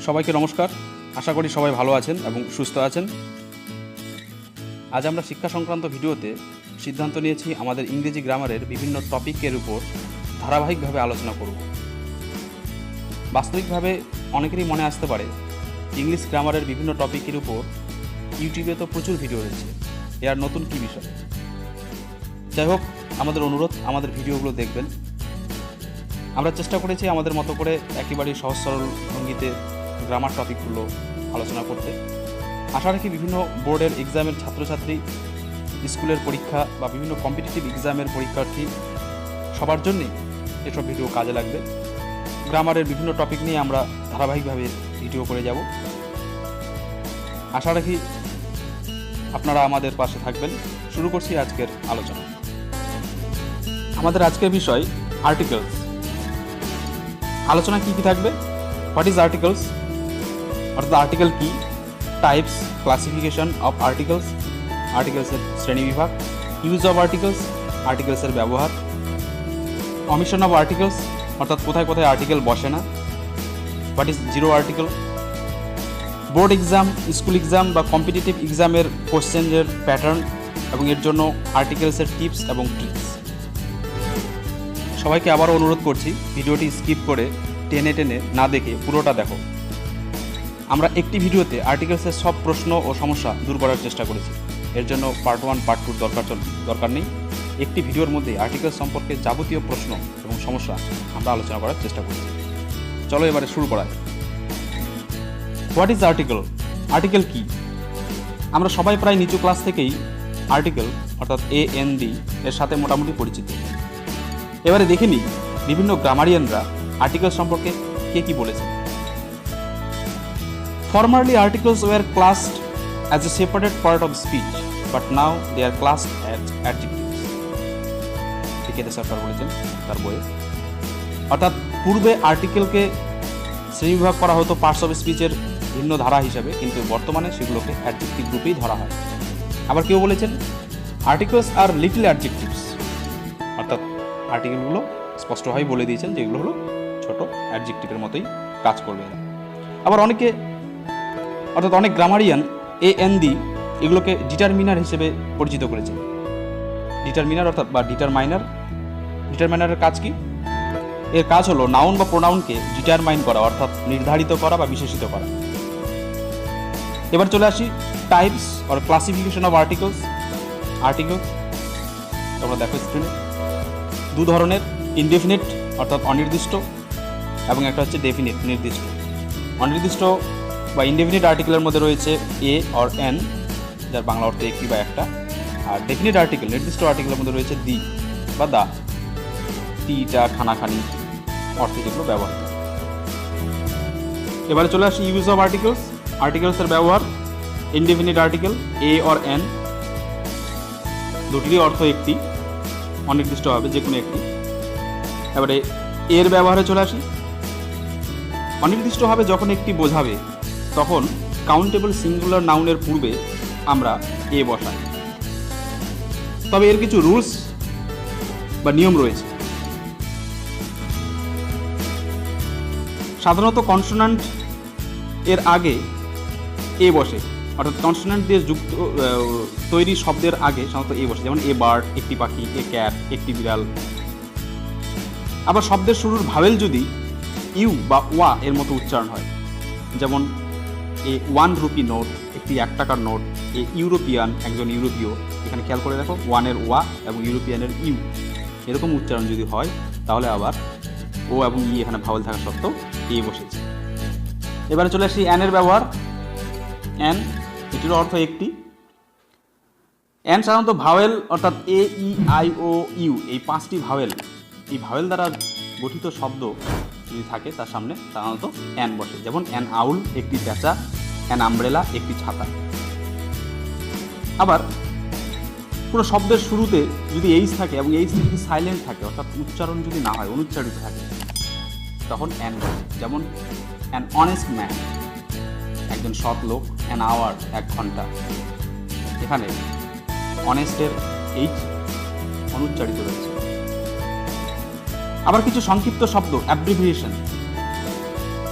সবাইকে নমস্কার। আশা করি সবাই ভালো আছেন এবং সুস্থ আছেন। আজ আমরা শিক্ষা সংক্রান্ত ভিডিওতে সিদ্ধান্ত নিয়েছি আমাদের ইংরেজি গ্রামারের বিভিন্ন টপিকের উপর ধারাবাহিকভাবে আলোচনা করব। বাস্তবিকভাবে অনেকেরই মনে আসতে পারে ইংলিশ গ্রামারের বিভিন্ন টপিকের উপর ইউটিউবে তো প্রচুর ভিডিও রয়েছে, এ আর নতুন কী বিষয়। যাই হোক, আমাদের অনুরোধ আমাদের ভিডিওগুলো দেখবেন। আমরা চেষ্টা করেছি আমাদের মতো করে একেবারেই সহজ সরল ভঙ্গিতে গ্রামার টপিকগুলো আলোচনা করতে। আশা রাখি বিভিন্ন বোর্ডের এক্সামের ছাত্রছাত্রী, স্কুলের পরীক্ষা বা বিভিন্ন কম্পিটিটিভ এক্সামের পরীক্ষার্থী সবার জন্যই এসব ভিডিও কাজে লাগবে। গ্রামারের বিভিন্ন টপিক নিয়ে আমরা ধারাবাহিকভাবে ভিডিও করে যাব। আশা রাখি আপনারা আমাদের পাশে থাকবেন। শুরু করছি আজকের আলোচনা। আমাদের আজকের বিষয় আর্টিকেলস। আলোচনা কী কী থাকবে? হোয়াট ইজ আর্টিকেলস, অর্থাৎ আর্টিকেল কি, টাইপস, ক্লাসিফিকেশন অফ আর্টিকেলস, আর্টিকেলসের শ্রেণীবিভাগ, ইউজ অফ আর্টিকেলস, আর্টিকেলসের ব্যবহার, অমিশন অফ আর্টিকেলস, অর্থাৎ কোথায় কোথায় আর্টিকেল বসে না, what is zero article, board exam, school exam বা কম্পিটিটিভ এক্সামের কোশ্চেনের প্যাটার্ন এবং এর জন্য আর্টিকেলসের টিপস এবং ট্রিক্স। সবাইকে আবারও অনুরোধ করছি, ভিডিওটি স্কিপ করে টেনে টেনে না দেখে পুরোটা দেখো। আমরা একটি ভিডিওতে আর্টিকেলসের সব প্রশ্ন ও সমস্যা দূর করার চেষ্টা করেছি। এর জন্য পার্ট 1 পার্ট 2 দরকার নেই। একটি ভিডিওর মধ্যে আর্টিকেল সম্পর্কে যাবতীয় প্রশ্ন এবং সমস্যা আমরা আলোচনা করার চেষ্টা করেছি। চলো এবারে শুরু করা যায়। What is article? আর্টিকেল কি? আমরা সবাই প্রায় নিচু ক্লাস থেকেই আর্টিকেল অর্থাৎ AND এর সাথে মোটামুটি পরিচিত। এবারে দেখে নিই বিভিন্ন গ্রামারিয়ানরা আর্টিকেল সম্পর্কে কে কি বলেছেন। Formerly, articles were classed as a separate part of speech, but now they are classed as adjectives. টিকেতে সরকার বলেছেন তার বইয়ে। অর্থাৎ পূর্বে আর্টিকেলকে শ্রেণীবিভাগ করা হতো পার্টস অফ স্পিচের ভিন্ন ধারা হিসাবে, কিন্তু বর্তমানে সেগুলোকে অ্যাডজেক্টিভ গ্রুপেই ধরা হয়। আবার কেউ বলেছেন আর্টিকেলস আর লিটল অ্যাডজেক্টিভস, অর্থাৎ আর্টিকেলগুলো স্পষ্টভাবে বলে দিয়েছেন যে এগুলো হলো ছোট অ্যাডজেক্টিভের মতোই কাজ করবে। আবার অনেক গ্রামারিয়ান AND এগুলোকে ডিটারমিনার হিসেবে পরিচিত করেছেন। ডিটারমিনার অর্থাৎ বা ডিটারমাইনারের কাজ কি? এর কাজ হলো নাউন বা প্রোনাউনকে ডিটারমাইন করা, অর্থাৎ নির্ধারিত করা বা বিশেষিত করা। এবার চলে আসি types or classification of articles. তোমরা দেখো স্ক্রিনে দু ধরনের, ইনডেফিনিট অর্থাৎ অনির্দিষ্ট এবং একটা হচ্ছে ডেফিনিট নির্দিষ্ট। অনির্দিষ্ট বা ইনডেফিনিট আর্টিকেলের মধ্যে রয়েছে এ অর এন, যার বাংলা অর্থে একটি বা একটা। আর ডেফিনিট আর্টিকেল, নির্দিষ্ট আর্টিকেলের মধ্যে রয়েছে দি বা দা, টিটা, খানাখানি অর্থে যেগুলো ব্যবহার হয়। এবারে চলে আসি ইউজ অফ আর্টিকেলস। আর্টিকেলসের ব্যবহার। Indefinite article a or an, দুটিরই অর্থ একটি, অনির্দিষ্ট হবে যে কোনো একটি। এবারে এর ব্যবহারে চলে আসি। অনির্দিষ্ট হবে যখন একটি বোঝাবে তখন কাউন্টেবল সিঙ্গুলার নাউনের পূর্বে আমরা এ বসাই। তবে এর কিছু রুলস বা নিয়ম রয়েছে। সাধারণত কনসোনান্ট এর আগে এ বসে, অর্থাৎ কনসোনান্ট দিয়ে যুক্ত তৈরি শব্দের আগে সাধারণত এ বসে, যেমন এ বার্ড একটি পাখি, এ ক্যাট একটি বিড়াল। আবার শব্দের শুরুর ভাওয়েল যদি ইউ বা ওয়া এর মতো উচ্চারণ হয়, যেমন এ 1 রুপি নোট একটি 1 টাকার নোট, এ ইউরোপিয়ান একজন ইউরোপীয়। এখানে খেয়াল করে দেখো, ওয়ানের ওয়া এবং ইউরোপিয়ানের ইউ এরকম উচ্চারণ যদি হয়, তাহলে আবার ও এবং ই এখানে ভাওয়েল থাকা সত্ত্বেও এ বসেছে। এবারে চলে আসি অ্যানের ব্যবহার। অ্যান, এটির অর্থ একটি। অ্যান সাধারণত ভাওয়েল অর্থাৎ AEIOU এই 5টি ভাওয়েল, এই ভাওয়েল দ্বারা গঠিত শব্দ যদি থাকে তার সামনে সাধারণত অ্যান বসে, যেমন অ্যান আউল একটি পেঁচা, অ্যান আমব্রেলা একটি ছাতা। আবার পুরো শব্দের শুরুতে যদি এইচ থাকে এবং এইচ যদি সাইলেন্ট থাকে, অর্থাৎ উচ্চারণ যদি না হয়, অনুচ্চারিত থাকে, তখন অ্যান বসে, যেমন অ্যান অনেস্ট ম্যান একজন সৎ লোক, অ্যান আওয়ার 1 ঘন্টা। এখানে অনেস্টের এইচ অনুচ্চারিত রয়েছে। আবার কিছু সংক্ষিপ্ত শব্দ অ্যাব্রিভিয়েশন,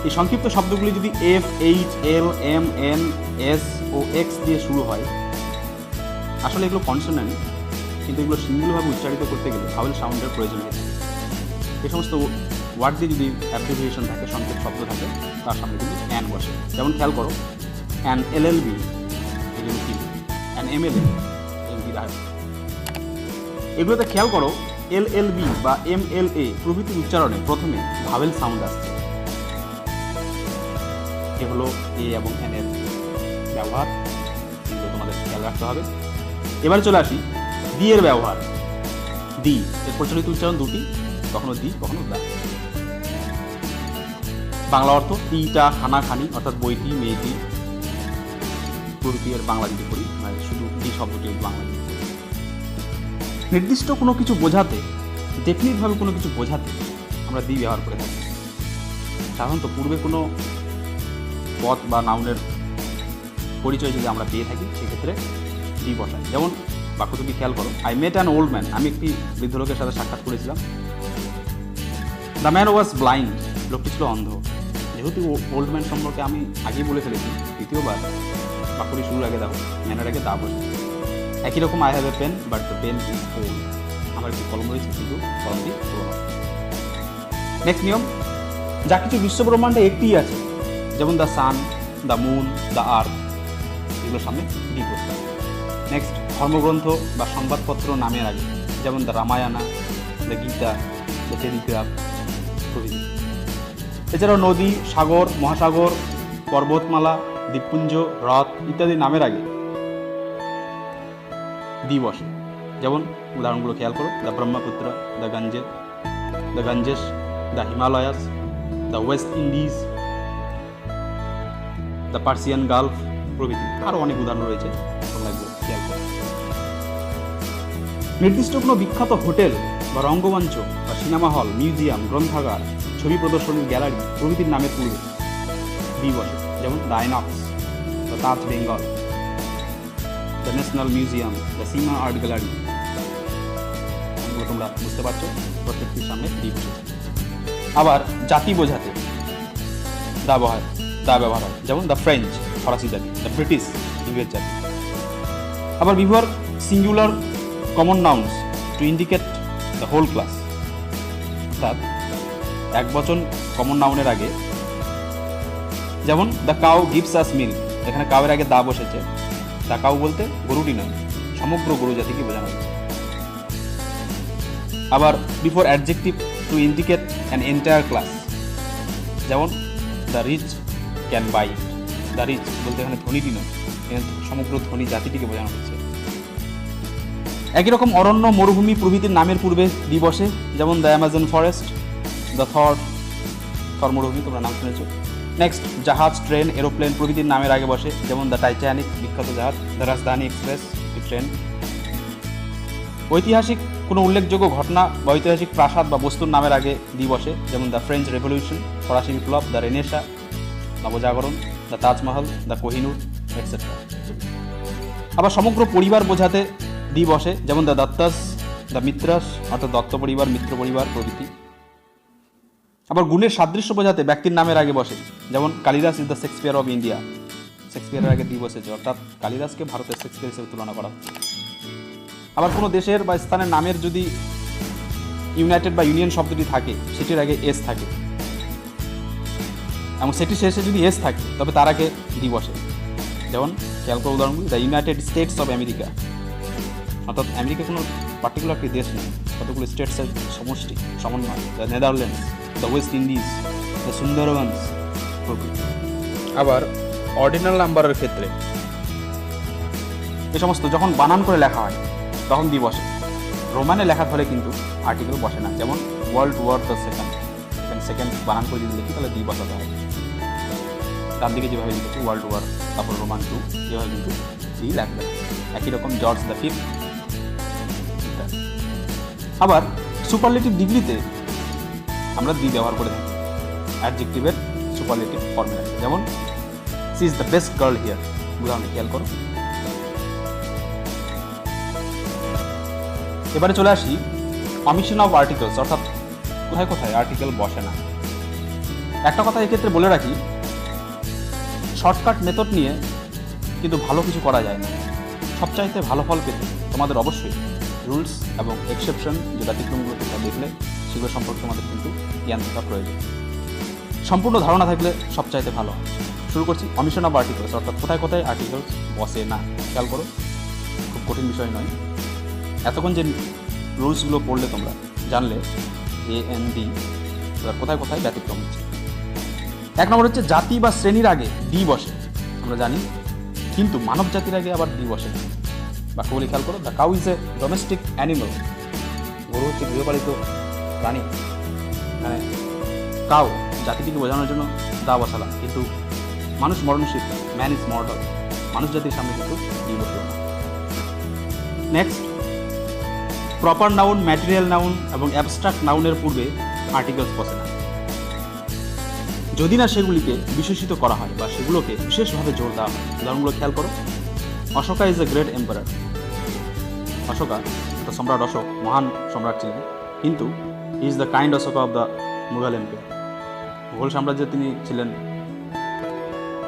এই সংক্ষিপ্ত শব্দগুলি যদি F, H, L, M, N, S ও এক্স দিয়ে শুরু হয়, আসলে এগুলো কনসোনেন্ট, কিন্তু এগুলো সিঙ্গেলভাবে উচ্চারিত করতে গেলে ভাওয়েল সাউন্ডের প্রয়োজন হয়ে থাকে। এই সমস্ত ওয়ার্ড দিয়ে যদি অ্যাব্রিভিয়েশন থাকে, সংক্ষেপ শব্দ থাকে, তার সামনে কিন্তু অ্যান বসে। যেমন খেয়াল করো, অ্যান এলএলবি, এগুলো কি অ্যান এমএলএ, এগুলোতে খেয়াল করো এলএলবি বা এমএলএ প্রভৃতির উচ্চারণে প্রথমে ভাওয়েল সাউন্ড আসছে। এ হলো এ এবং এন এর ব্যবহার, এগুলো তোমাদের খেয়াল রাখতে হবে। এবার চলে আসি দি এর ব্যবহার। দি এর প্রচলিত উচ্চারণ দুটি, কখনো দি, কখনো দা। বাংলা অর্থ টিটা, খানা, খানি, অর্থাৎ বইটি, মেয়েটি প্রভৃতি এর বাংলা যদি করি, মানে শুধু দি শব্দটি বাংলা যদি করি। নির্দিষ্ট কোনো কিছু বোঝাতে, ডেফিনিটভাবে কোনো কিছু বোঝাতে আমরা দি ব্যবহার করে থাকি। সাধারণত পূর্বে কোনো পদ বা নাউনের পরিচয় যদি আমরা পেয়ে থাকি, সেক্ষেত্রে দি বসাই। যেমন বাক্য তুমি খেয়াল করো, I met an old man, আমি একটি বৃদ্ধ লোকের সাথে সাক্ষাৎ করেছিলাম। দ্য ম্যান ওয়াজ ব্লাইন্ড, লোকটি ছিল অন্ধ। যেহেতু ওল্ড ম্যান সম্পর্কে আমি আগেই বলে ফেলেছি, দ্বিতীয়বার বাক্যটি শুরুর আগে দাও, ম্যানের আগে দা বসে। একই রকম I have a pen but the pen is old, আমার একটি কলম রয়েছে কিন্তু কলমটি পুরোনো। নেক্সট নিয়ম, যা কিছু বিশ্বব্রহ্মাণ্ডে একটিই আছে, যেমন the sun, the moon, the earth, এগুলোর সামনে দি বসে। নেক্সট, ধর্মগ্রন্থ বা সংবাদপত্র নামের আগে, যেমন the Ramayana, the Gita, the Telegraph প্রভৃতি। এছাড়াও নদী, সাগর, মহাসাগর, পর্বতমালা, দ্বীপপুঞ্জ, হ্রদ ইত্যাদি নামের আগে দি বসে। যেমন উদাহরণগুলো খেয়াল করো, the Brahmaputra, the Ganges, the Himalayas, the West Indies, the Persian Gulf প্রভৃতি। আরও অনেক উদাহরণ রয়েছে, তোমরা এগুলো খেয়াল করো। নির্দিষ্ট কোনো বিখ্যাত হোটেল বা রঙ্গমঞ্চ বা সিনেমা হল, মিউজিয়াম, গ্রন্থাগার, ছবি প্রদর্শনীর গ্যালারি প্রভৃতির নামের পূর্বে দি বসে। যেমন the Inox, the Taj Bengal, the National Museum, the Sima Art Gallery. এগুলো তোমরা বুঝতে পারছো, প্রত্যেকটির সামনে দি বসেছে। আবার জাতি বোঝাতে দা ব্যবহার হয়, যেমন দ্য ফ্রেঞ্চ, ফরাসি জাতি, দ্য ব্রিটিশ, ইংরেজ জাতি। আবার before singular common nouns to indicate the whole class, অর্থাৎ এক বচন কমন নাউনের আগে, যেমন the cow gives us milk, এখানে কাউয়ের আগে দা বসেছে। দ্য কাউ বলতে গরুটি নয়, সমগ্র গরু জাতিকে বোঝানো হয়েছে। আবার before adjective to indicate an entire class, যেমন the rich can buy, the rich বলতে এখানে ধনীটি নয়, সমগ্র ধনী জাতিটিকে বোঝানো হয়েছে। একই রকম অরণ্য, মরুভূমি প্রভৃতির নামের পূর্বে দি বসে, যেমন দ্য অ্যামাজন ফরেস্ট, দ্য থর মরুভূমি, তোমরা নাম শুনেছ। নেক্সট, জাহাজ, ট্রেন, এরোপ্লেন প্রভৃতির নামের আগে বসে, যেমন দ্য টাইটানিক, বিখ্যাত জাহাজ, দ্য রাজধানী এক্সপ্রেস, ট্রেন। ঐতিহাসিক কোনো উল্লেখযোগ্য ঘটনা বা ঐতিহাসিক প্রাসাদ বা বস্তুর নামের আগে দি বসে, যেমন দ্য ফ্রেঞ্চ রেভলিউশন, ফরাসি বিপ্লব, দ্য রেনেসা, নবজাগরণ, the Taj Mahal, the Kohinoor etcetera. আবার সমগ্র পরিবার বোঝাতে দি বসে, যেমন দ্য দত্তাস, দ্য মিত্রাস, অর্থাৎ দত্ত পরিবার, মিত্র পরিবার প্রভৃতি। আবার গুণের সাদৃশ্য বোঝাতে ব্যক্তির নামের আগে বসে, যেমন Kalidas is the Shakespeare of India, শেক্সপিয়ারের আগে দি বসেছে, অর্থাৎ কালিদাসকে ভারতের শেক্সপিয়ার হিসেবে তুলনা করা হচ্ছে। আবার কোনো দেশের বা স্থানের নামের যদি ইউনাইটেড বা ইউনিয়ন শব্দটি থাকে, সেটির আগে এস থাকে, এবং সেটি শেষে যদি এস থাকে তবে তার আগে দি বসে। যেমন খেয়াল করা উদাহরণগুলি, the United states of America, অর্থাৎ আমেরিকা কোনো পার্টিকুলার একটি দেশ নেই, কতগুলো স্টেটসের সমষ্টি, সমন্বয়। The Netherlands, the West Indies, the Sundarbans প্রভৃতি। আবার অর্ডিনাল নাম্বারের ক্ষেত্রে এ সমস্ত যখন বানান করে লেখা হয় তখন দি বসে। রোমানে লেখার ফলে কিন্তু আর্টিকেল বসে না, যেমন world war the second, second বানান করে যদি লিখি তাহলে দি বসাতে হয়। ডান দিকে যেভাবে লিখেছি ওয়ার্ল্ড ওয়ার, তারপর রোমান 2, এভাবে কিন্তু দি লাগবে। একই রকম জর্জ দ্য ফিফথ। আবার সুপারলেটিভ ডিগ্রিতে আমরা দি ব্যবহার করে থাকি অ্যাডজেক্টিভের সুপারলেটিভ ফর্মে, যেমন she is the best girl here, উদাহরণ খেয়াল করো। এবারে চলে আসি অমিশন অফ আর্টিকেলস, অর্থাৎ কোথায় কোথায় আর্টিকেল বসে না। একটা কথা এক্ষেত্রে বলে রাখি, শর্টকাট মেথড নিয়ে কিন্তু ভালো কিছু করা যায় না। সবচাইতে ভালো ফল পেতে তোমাদের অবশ্যই রুলস এবং এক্সেপশন যে ব্যতিক্রমগুলো তোমরা দেখলে সেগুলো সম্পর্কে তোমাদের কিন্তু জ্ঞান থাকা প্রয়োজন। সম্পূর্ণ ধারণা থাকলে সবচাইতে ভালো হয়। শুরু করছি অমিশন অফ আর্টিকেলস, অর্থাৎ কোথায় কোথায় আর্টিকেলস বসে না। খেয়াল করো, খুব কঠিন বিষয় নয়। এতক্ষণ যে রুলসগুলো পড়লে তোমরা জানলে AND কোথায় কোথায় ব্যতিক্রম হচ্ছে। 1 নম্বর হচ্ছে জাতি বা শ্রেণীর আগে ডি বসে, আমরা জানি, কিন্তু মানব জাতির আগে আবার ডি বসে না। বাক্যগুলি খেয়াল করো। The cow is a domestic animal, গরু হচ্ছে গৃহপালিত প্রাণী। মানে কাউ জাতিটিকে বোঝানোর জন্য দা বসালাম, কিন্তু মানুষ মরণশীল, ম্যান ইজ মর্টাল, মানুষ জাতির সামনে কিন্তু ডি বসল না। Next, proper noun, material noun এবং অ্যাবস্ট্রাক্ট নাউনের পূর্বে আর্টিকেলস বসে না, যদি না সেগুলিকে বিশেষিত করা হয় বা সেগুলোকে বিশেষভাবে জোর দেওয়া হয়। উদাহরণগুলো খেয়াল করো। Ashoka is a great emperor, Ashoka সম্রাট অশোক মহান সম্রাট ছিলেন, কিন্তু he is the kind Ashoka of the Mughal empire, Mughal সাম্রাজ্যে তিনি ছিলেন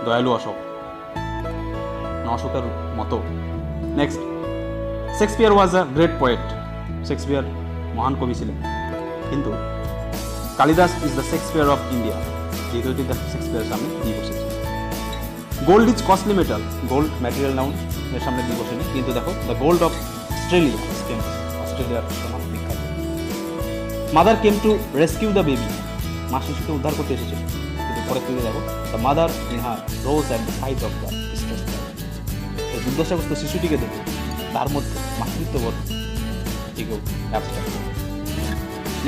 দয়ালু অশোক, অশোকের মতো। Next, Shakespeare was a great poet, Shakespeare মহান কবি ছিলেন, কিন্তু Kalidas is the Shakespeare of India, যেহেতু শেক্সপিয়ারের সামনে দিয়ে বসেছে। Gold is costly metal, gold material noun এর সামনে দিয়ে বসেনি, কিন্তু দেখো দ্য গোল্ড অফ অস্ট্রেলিয়া, অস্ট্রেলিয়ার সোনা বিখ্যাত। Mother came to rescue the baby, মা শিশুকে উদ্ধার করতে এসেছে, কিন্তু পরের দিকে দেখো the mother in her rose at the side of the distress child, এই দুর্দশাগ্রস্ত শিশুটিকে দেখে তার মধ্যে মাতৃত্ববোধ এটিকেও অ্যাবস্ট্রাক্ট।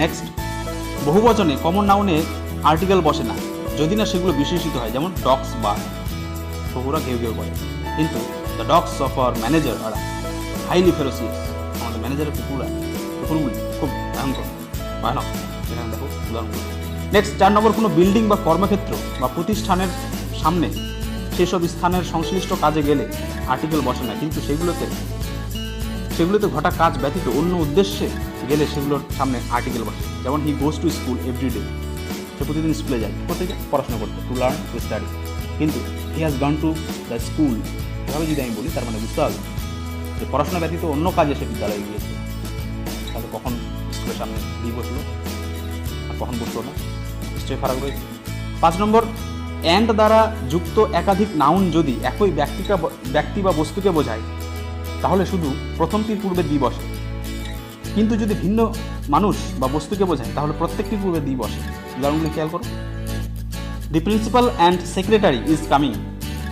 নেক্সট, বহুবচনে কমন নাউনে আর্টিকেল বসে না, যদি না সেগুলো বিশেষিত হয়, যেমন ডগস বা কুকুরা ঘেউ ঘেউ করে, কিন্তু the dogs of our manager are highly ফেরোসিয়াস, আমাদের ম্যানেজারের কুকুরগুলি খুব ভয়ানক। এখানে দেখো উদাহরণগুলো। নেক্সট, 4 নম্বর, কোনো বিল্ডিং বা কর্মক্ষেত্র বা প্রতিষ্ঠানের সামনে সেসব স্থানের সংশ্লিষ্ট কাজে গেলে আর্টিকেল বসে না, কিন্তু সেগুলোতে ঘটা কাজ ব্যতীত অন্য উদ্দেশ্যে গেলে সেগুলোর সামনে আর্টিকেল বসে। যেমন হি গোজ টু স্কুল এভরিডে, সে প্রতিদিন স্কুলে যায়, প্রত্যেকে পড়াশোনা করতে, টু লার্ন টু স্টাডি, কিন্তু he has gone to the school, এভাবে যদি আমি বলি তার মানে বুঝতে হবে যে পড়াশোনা ব্যতীত অন্য কাজে সে বিদ্যালয়ে গিয়েছে। তাহলে কখন স্কুলের সামনে দিয়ে বসলো আর কখন বসলো না, নিশ্চয়ই ফারাক রয়েছে। 5 নম্বর, অ্যান্ড দ্বারা যুক্ত একাধিক নাউন যদি একই ব্যক্তি বা বস্তুকে বোঝায় তাহলে শুধু প্রথমটির পূর্বে দি বসে, কিন্তু যদি ভিন্ন মানুষ বা বস্তুকে বোঝায় তাহলে প্রত্যেকটির পূর্বে দি বসে। উদাহরণগুলি খেয়াল করো। The principal and secretary is coming,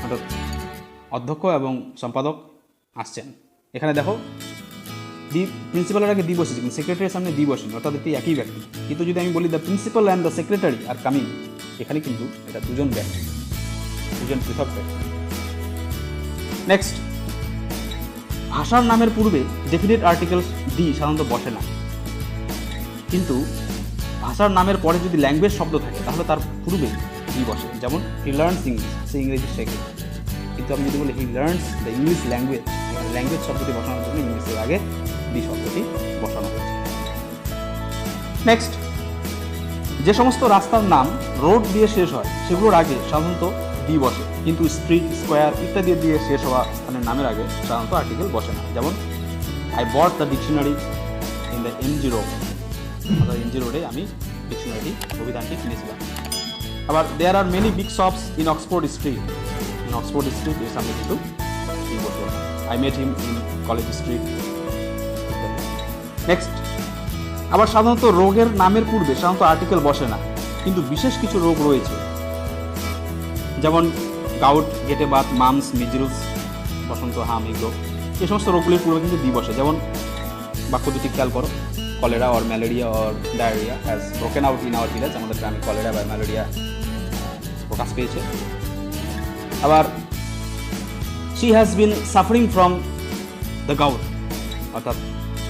অর্থাৎ অধ্যক্ষ এবং সম্পাদক আসছেন। এখানে দেখো দি প্রিন্সিপালের আগে দি বসেছে, কিন্তু সেক্রেটারির সামনে দি বসেনি, অর্থাৎ এটি একই ব্যক্তি। কিন্তু যদি আমি বলি the principal and the secretary are coming, এখানে কিন্তু এটা দুজন ব্যক্তি, দুজন পৃথক ব্যক্তি। নেক্সট, ভাষার নামের পূর্বে ডেফিনিট আর্টিকেলস দি সাধারণত বসে না, কিন্তু ভাষার নামের পরে যদি ল্যাঙ্গুয়েজ শব্দ থাকে তাহলে তার পূর্বে দি বসে। যেমন হি লার্নস ইংলিশ, সে ইংরেজি শেখে, কিন্তু আমি যদি বলি he learns the English language, language শব্দটি বসানোর জন্য ইংলিশের আগে দি শব্দটি বসানো হয়েছে। নেক্সট, যে সমস্ত রাস্তার নাম রোড দিয়ে শেষ হয় সেগুলোর আগে সাধারণত দি বসে, কিন্তু স্ট্রিট, স্কোয়ার ইত্যাদি দিয়ে শেষ হওয়া স্থানের নামের আগে সাধারণত আর্টিকেল বসে না। যেমন I bought the dictionary in the MG road, অর্থাৎ এমজি রোডে আমি ডিকশনারি অভিধানটি কিনেছিলাম। আবার there are many big shops in Oxford street, in Oxford street এর সামনে কিন্তু দি বসে। I met him in college street. Next, আবার সাধারণত রোগের নামের পূর্বে সাধারণত আর্টিকেল বসে না, কিন্তু বিশেষ কিছু রোগ রয়েছে, যেমন গাউট, গেটে বাত, মামস, মিজলস, বসন্ত, হাম, এগুলো, এই সমস্ত রোগগুলির পূর্বে কিন্তু দি বসে। যেমন বাক্য দুটি খেয়াল করো। Cholera or malaria or diarrhoea has broken out in our village, আমাদের গ্রামে কলেরা বা ম্যালেরিয়া প্রকাশ পেয়েছে। আবার she has been suffering from the gout, অর্থাৎ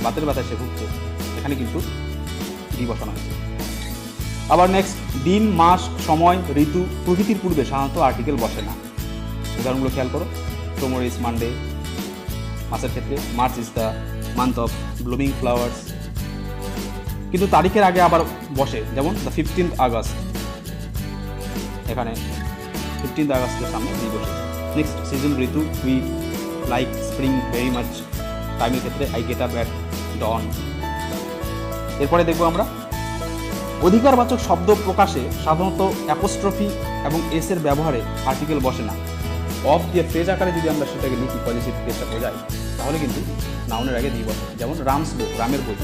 বাতের ব্যথায় সে ভুগছে, এখানে কিন্তু দি বসানো হয়েছে। আবার নেক্সট, দিন, মাস, সময়, ঋতু প্রভৃতির পূর্বে সাধারণত আর্টিকেল বসে না। উদাহরণগুলো খেয়াল করো। টুমোরো ইজ মানডে, মাসের ক্ষেত্রে March is the month of blooming flowers, কিন্তু তারিখের আগে আবার বসে, যেমন দ্য 15th আগস্ট, এখানে 15th আগস্টের সামনে বি বসে। Next season Ritu, we like spring very much. টাইমের ক্ষেত্রে I get up at dawn. এরপরে দেখবো আমরা অধিকারবাচক শব্দ প্রকাশে সাধারণত অ্যাপোস্ট্রফি এবং এস এর ব্যবহারে আর্টিকেল বসে না। অফ দিয়ে ফ্রেজ আকারে যদি আমরা সেটাকে লিখি, পজিটিভ কেসটা বোঝাই, তাহলে কিন্তু নাউনের আগে দিয়ে বসে। যেমন রামস বুক, রামের বই,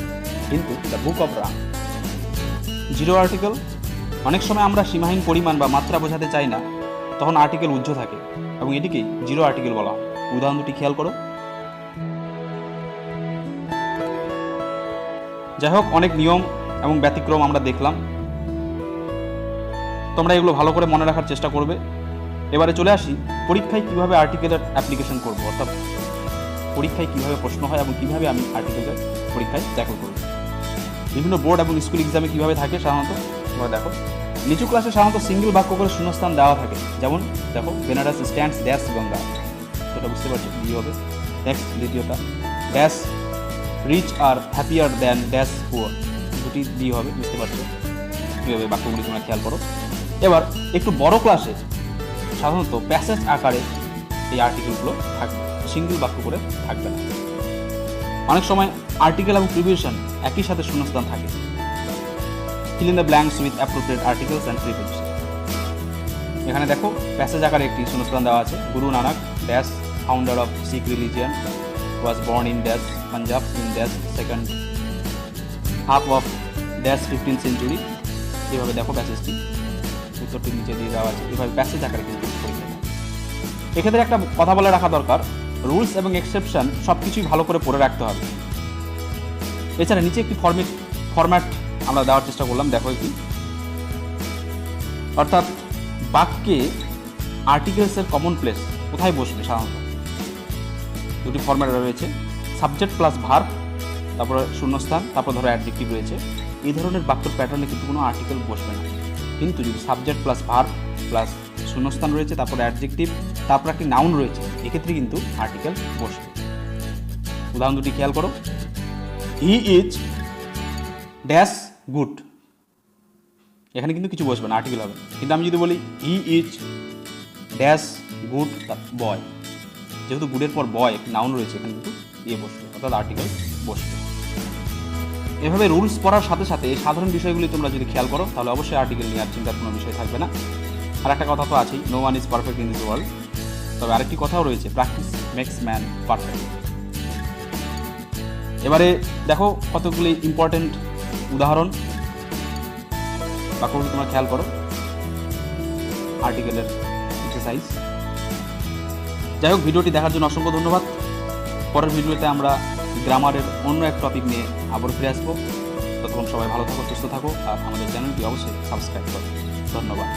কিন্তু the book of Ram. Zero article, অনেক সময় আমরা সীমাহীন পরিমাণ বা মাত্রা বোঝাতে চাই না, তখন আর্টিকেল উজ্জ্ব থাকে এবং এটিকে জিরো আর্টিকেল বলা হয়। উদাহরণ দুটি খেয়াল করো। যাই হোক, অনেক নিয়ম এবং ব্যতিক্রম আমরা দেখলাম, তোমরা এগুলো ভালো করে মনে রাখার চেষ্টা করবে। এবারে চলে আসি পরীক্ষায় কিভাবে আর্টিকেলের অ্যাপ্লিকেশন করব, অর্থাৎ পরীক্ষায় কিভাবে প্রশ্ন হয় এবং কিভাবে আমি আর্টিকেলের পরীক্ষায় দেখো করব। বিভিন্ন বোর্ড এবং স্কুল এক্সামে কিভাবে থাকে সাধারণত তোমরা দেখো। নিচু ক্লাসে সাধারণত সিঙ্গেল বাক্য করে শূন্যস্থান দেওয়া থাকে। যেমন দেখো, বেনারস স্ট্যান্ডস ড্যাশ গঙ্গা, সেটা বুঝতে পারছো কি হবে। নেক্সট দ্বিতীয়টা, ড্যাশ রিচ আর হ্যাপিয়ার দ্যান ড্যাশ পুয়ার, দুটি ডি হবে, বুঝতে পারছো কীভাবে বাক্যগুলি তোমরা খেয়াল করো। এবার একটু বড় ক্লাসে সাধারণত প্যাসেজ আকারে এই আর্টিকেলগুলো থাকবে, সিঙ্গেল বাক্য করে থাকবে না। অনেক সময় আর্টিকেল এবং প্রিপোজিশন একই সাথে শূন্যস্থান থাকে। fill in the blanks with appropriate articles and prepositions। এখানে দেখো প্যাসেজ আকারে একটি শূন্যস্থান দেওয়া আছে। Guru Nanak dash founder of Sikh religion was born in dash Punjab in dash second half of dash 15th century। এভাবে দেখো প্যাসেজটি, উত্তরটি নিচে দিয়ে দেওয়া আছে। এভাবে প্যাসেজ আকারে কিন্তু পরীক্ষা থাকে। এক্ষেত্রে একটা কথা বলে রাখা দরকার, রুলস এবং এক্সেপশন সব কিছুই ভালো করে পড়ে রাখতে হবে। এছাড়া নিচে একটি ফরম্যাট আমরা দেওয়ার চেষ্টা করলাম, দেখো কি, অর্থাৎ বাক্যে আর্টিকেলসের কমন প্লেস কোথায় বসবে সাধারণত দুটি ফরম্যাট রয়েছে। সাবজেক্ট প্লাস ভার্ব, তারপরে শূন্যস্থান, তারপর ধরো অ্যাডজেক্টিভ রয়েছে। এই ধরনের বাক্যের প্যাটার্নে কিন্তু কোনো আর্টিকেল বসবে না। কিন্তু যদি সাবজেক্ট প্লাস ভার্ব প্লাস শূন্যস্থান রয়েছে, তারপরে অ্যাডজেক্টিভ, তারপর একটি নাউন রয়েছে, এক্ষেত্রে কিন্তু আর্টিকেল বসবে। উদাহরণ দুটি খেয়াল করো। হি ইজ ড্যাশ গুড, এখানে কিন্তু কিছু বসবে না, আর্টিকেল হবে। কিন্তু আমি যদি বলি he is dash good boy, যেহেতু গুডের পর বয় নাউন রয়েছে, এখানে কিন্তু ইয়ে বসবে, অর্থাৎ আর্টিকেল বসবে। এভাবে রুলস পড়ার সাথে সাথে এই সাধারণ বিষয়গুলি তোমরা যদি খেয়াল করো, তাহলে অবশ্যই আর্টিকেল নিয়ে আর চিন্তার কোনো বিষয় থাকবে না। আর একটা কথা তো আছেই, no one is perfect in this world. তবে আরেকটি কথাও রয়েছে, প্র্যাকটিস মেক্স ম্যান পারফেক্ট। এবারে দেখো কতগুলি ইম্পর্টেন্ট উদাহরণ, বাক্যগুলি তোমরা খেয়াল করো, আর্টিকেলের এক্সারসাইজ। যাই হোক, ভিডিওটি দেখার জন্য অসংখ্য ধন্যবাদ। পরের ভিডিওতে আমরা গ্রামারের অন্য এক টপিক নিয়ে আবার ফিরে আসবো। ততক্ষণ সবাই ভালো থাকো, সুস্থ থাকো, আর আমাদের চ্যানেলটি অবশ্যই সাবস্ক্রাইব করো। ধন্যবাদ।